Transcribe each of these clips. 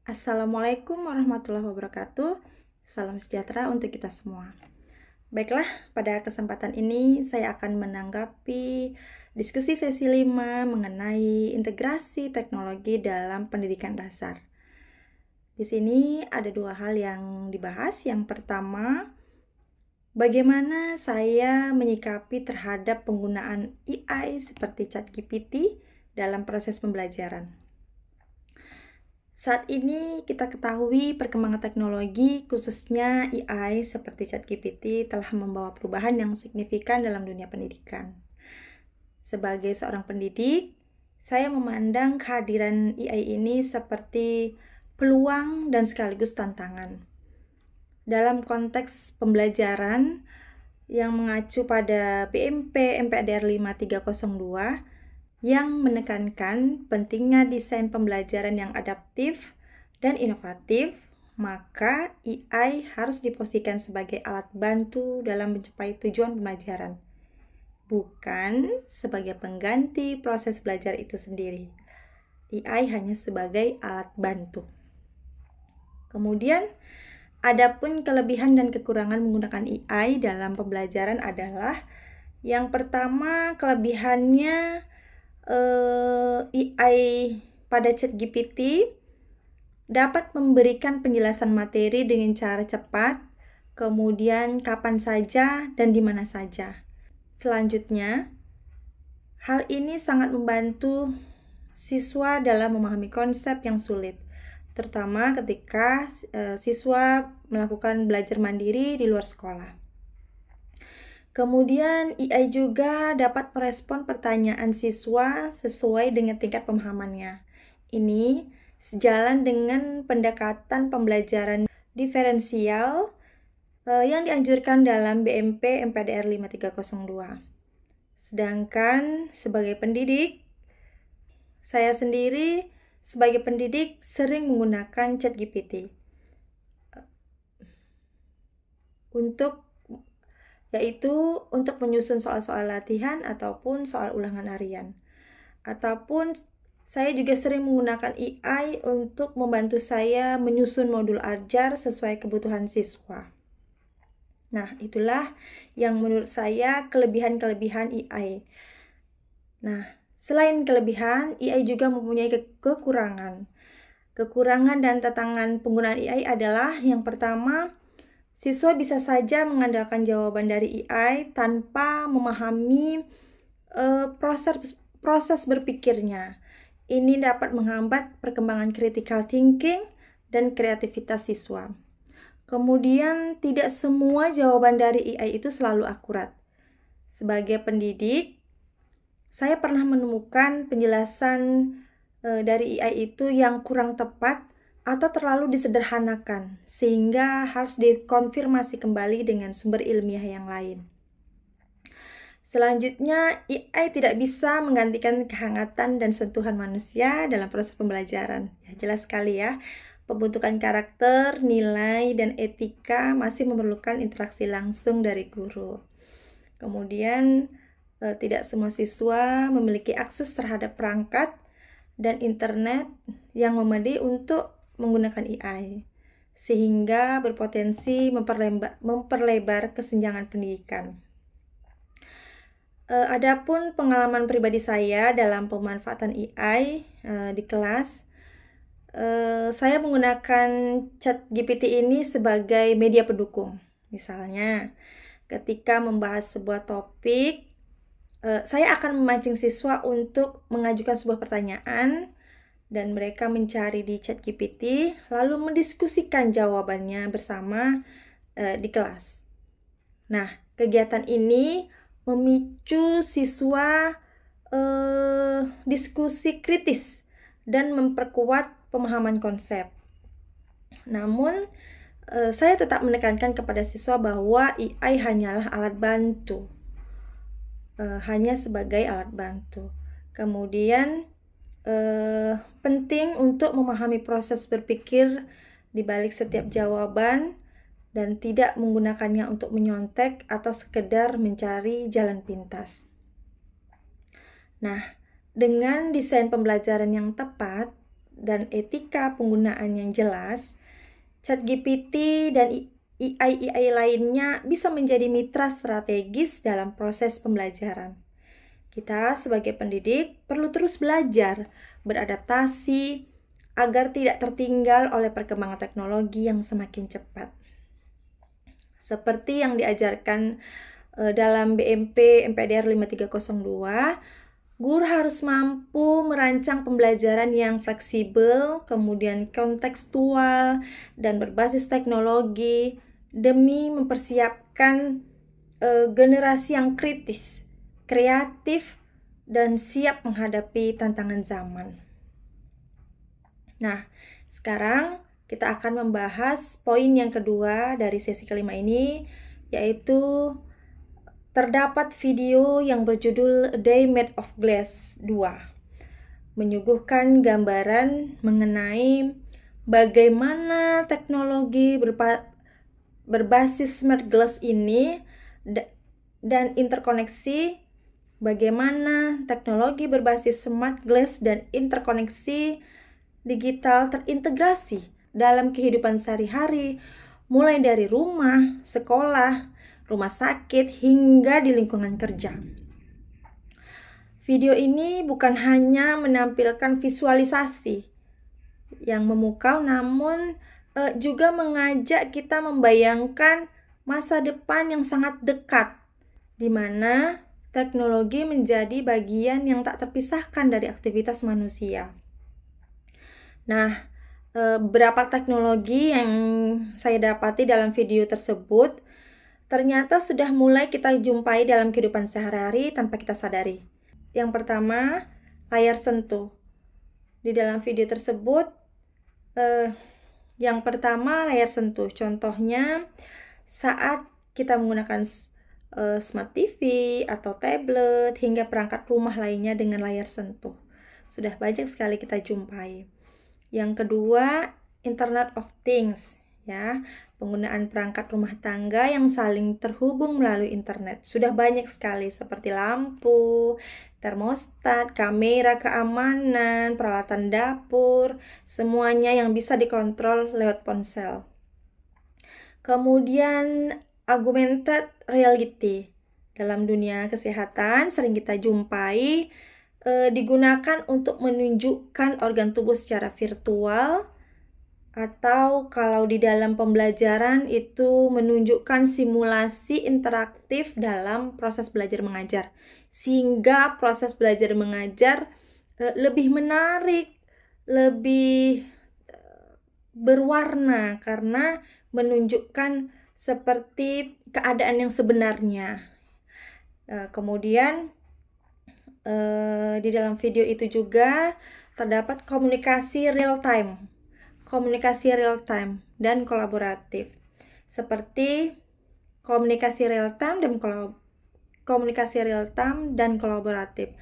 Assalamualaikum warahmatullahi wabarakatuh. Salam sejahtera untuk kita semua. Baiklah, pada kesempatan ini saya akan menanggapi diskusi sesi 5 mengenai integrasi teknologi dalam pendidikan dasar. Di sini ada dua hal yang dibahas. Yang pertama, bagaimana saya menyikapi terhadap penggunaan AI seperti ChatGPT dalam proses pembelajaran. Saat ini kita ketahui perkembangan teknologi, khususnya AI seperti ChatGPT, telah membawa perubahan yang signifikan dalam dunia pendidikan. Sebagai seorang pendidik, saya memandang kehadiran AI ini seperti peluang dan sekaligus tantangan. Dalam konteks pembelajaran yang mengacu pada BMP MPDR 5302, yang menekankan pentingnya desain pembelajaran yang adaptif dan inovatif, maka AI harus diposisikan sebagai alat bantu dalam mencapai tujuan pembelajaran, bukan sebagai pengganti proses belajar itu sendiri. AI hanya sebagai alat bantu. Kemudian, adapun kelebihan dan kekurangan menggunakan AI dalam pembelajaran adalah yang pertama, kelebihannya AI pada ChatGPT dapat memberikan penjelasan materi dengan cara cepat, kemudian kapan saja dan di mana saja. Selanjutnya, hal ini sangat membantu siswa dalam memahami konsep yang sulit, terutama ketika siswa melakukan belajar mandiri di luar sekolah. Kemudian AI juga dapat merespon pertanyaan siswa sesuai dengan tingkat pemahamannya. Ini sejalan dengan pendekatan pembelajaran diferensial yang dianjurkan dalam BMP MPDR 5302. Sedangkan sebagai pendidik, saya sendiri sebagai pendidik sering menggunakan ChatGPT yaitu untuk menyusun soal-soal latihan ataupun soal ulangan harian. Ataupun saya juga sering menggunakan AI untuk membantu saya menyusun modul ajar sesuai kebutuhan siswa. Nah, itulah yang menurut saya kelebihan-kelebihan AI. Nah, selain kelebihan, AI juga mempunyai kekurangan. Kekurangan dan tantangan penggunaan AI adalah yang pertama, siswa bisa saja mengandalkan jawaban dari AI tanpa memahami proses berpikirnya. Ini dapat menghambat perkembangan critical thinking dan kreativitas siswa. Kemudian, tidak semua jawaban dari AI itu selalu akurat. Sebagai pendidik, saya pernah menemukan penjelasan dari AI itu yang kurang tepat atau terlalu disederhanakan, sehingga harus dikonfirmasi kembali dengan sumber ilmiah yang lain. Selanjutnya, AI tidak bisa menggantikan kehangatan dan sentuhan manusia dalam proses pembelajaran. Ya, jelas sekali ya, pembentukan karakter, nilai, dan etika masih memerlukan interaksi langsung dari guru. Kemudian, tidak semua siswa memiliki akses terhadap perangkat dan internet yang memadai untuk menggunakan AI, sehingga berpotensi memperlebar kesenjangan pendidikan. Adapun pengalaman pribadi saya dalam pemanfaatan AI di kelas, saya menggunakan ChatGPT ini sebagai media pendukung. Misalnya, ketika membahas sebuah topik, saya akan memancing siswa untuk mengajukan sebuah pertanyaan dan mereka mencari di ChatGPT lalu mendiskusikan jawabannya bersama di kelas. Nah, kegiatan ini memicu siswa diskusi kritis dan memperkuat pemahaman konsep. Namun, saya tetap menekankan kepada siswa bahwa AI hanyalah alat bantu, hanya sebagai alat bantu. Kemudian, penting untuk memahami proses berpikir di balik setiap jawaban dan tidak menggunakannya untuk menyontek atau sekedar mencari jalan pintas. Nah, dengan desain pembelajaran yang tepat dan etika penggunaan yang jelas, ChatGPT dan AI lainnya bisa menjadi mitra strategis dalam proses pembelajaran. Kita sebagai pendidik perlu terus belajar, beradaptasi, agar tidak tertinggal oleh perkembangan teknologi yang semakin cepat. Seperti yang diajarkan dalam BMP MPDR 5302, guru harus mampu merancang pembelajaran yang fleksibel, kemudian kontekstual, dan berbasis teknologi demi mempersiapkan generasi yang kritis, kreatif, dan siap menghadapi tantangan zaman. Nah, sekarang kita akan membahas poin yang kedua dari sesi kelima ini, yaitu terdapat video yang berjudul A Day Made of Glass 2, menyuguhkan gambaran mengenai bagaimana teknologi berbasis smart glass ini dan interkoneksi, bagaimana teknologi berbasis smart glass dan interkoneksi digital terintegrasi dalam kehidupan sehari-hari, mulai dari rumah, sekolah, rumah sakit, hingga di lingkungan kerja. Video ini bukan hanya menampilkan visualisasi yang memukau, namun juga mengajak kita membayangkan masa depan yang sangat dekat, di mana teknologi menjadi bagian yang tak terpisahkan dari aktivitas manusia. Nah, beberapa teknologi yang saya dapati dalam video tersebut ternyata sudah mulai kita jumpai dalam kehidupan sehari-hari tanpa kita sadari. Yang pertama, layar sentuh. Di dalam video tersebut, yang pertama layar sentuh. Contohnya, saat kita menggunakan smart TV atau tablet hingga perangkat rumah lainnya dengan layar sentuh. Sudah banyak sekali kita jumpai. Yang kedua, Internet of Things, ya, penggunaan perangkat rumah tangga yang saling terhubung melalui internet. Sudah banyak sekali seperti lampu, termostat, kamera keamanan, peralatan dapur, semuanya yang bisa dikontrol lewat ponsel. Kemudian augmented reality. Dalam dunia kesehatan sering kita jumpai digunakan untuk menunjukkan organ tubuh secara virtual, atau kalau di dalam pembelajaran itu menunjukkan simulasi interaktif dalam proses belajar mengajar, sehingga proses belajar mengajar lebih menarik, lebih berwarna karena menunjukkan seperti keadaan yang sebenarnya. Kemudian di dalam video itu juga terdapat komunikasi real time dan kolaboratif, seperti komunikasi real time dan kolaboratif,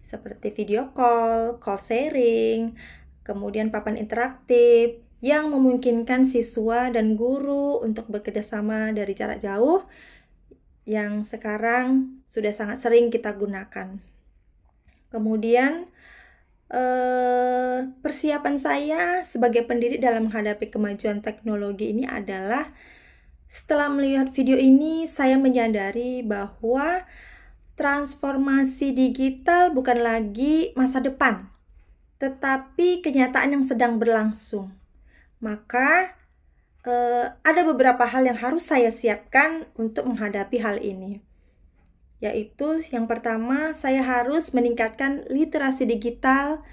seperti video call sharing, kemudian papan interaktif yang memungkinkan siswa dan guru untuk bekerjasama dari jarak jauh, yang sekarang sudah sangat sering kita gunakan. Kemudian persiapan saya sebagai pendidik dalam menghadapi kemajuan teknologi ini adalah, setelah melihat video ini, saya menyadari bahwa transformasi digital bukan lagi masa depan, tetapi kenyataan yang sedang berlangsung. Maka ada beberapa hal yang harus saya siapkan untuk menghadapi hal ini. Yaitu yang pertama, saya harus meningkatkan literasi digital.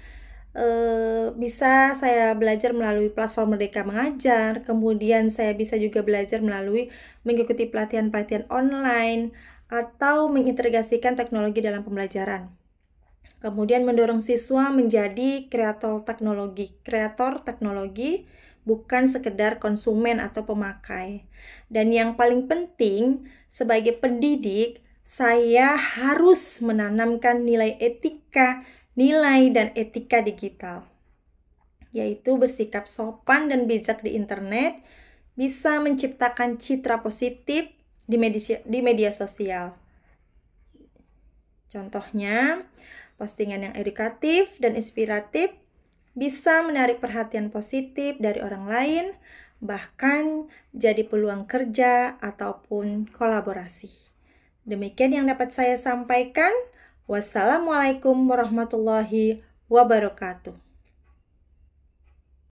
Bisa saya belajar melalui platform Merdeka Mengajar, kemudian saya bisa juga belajar melalui mengikuti pelatihan-pelatihan online, atau mengintegrasikan teknologi dalam pembelajaran. Kemudian mendorong siswa menjadi kreator teknologi, bukan sekedar konsumen atau pemakai. Dan yang paling penting, sebagai pendidik, saya harus menanamkan nilai dan etika digital, yaitu bersikap sopan dan bijak di internet, bisa menciptakan citra positif di media sosial. Contohnya, postingan yang edukatif dan inspiratif bisa menarik perhatian positif dari orang lain, bahkan jadi peluang kerja ataupun kolaborasi. Demikian yang dapat saya sampaikan. Wassalamualaikum warahmatullahi wabarakatuh.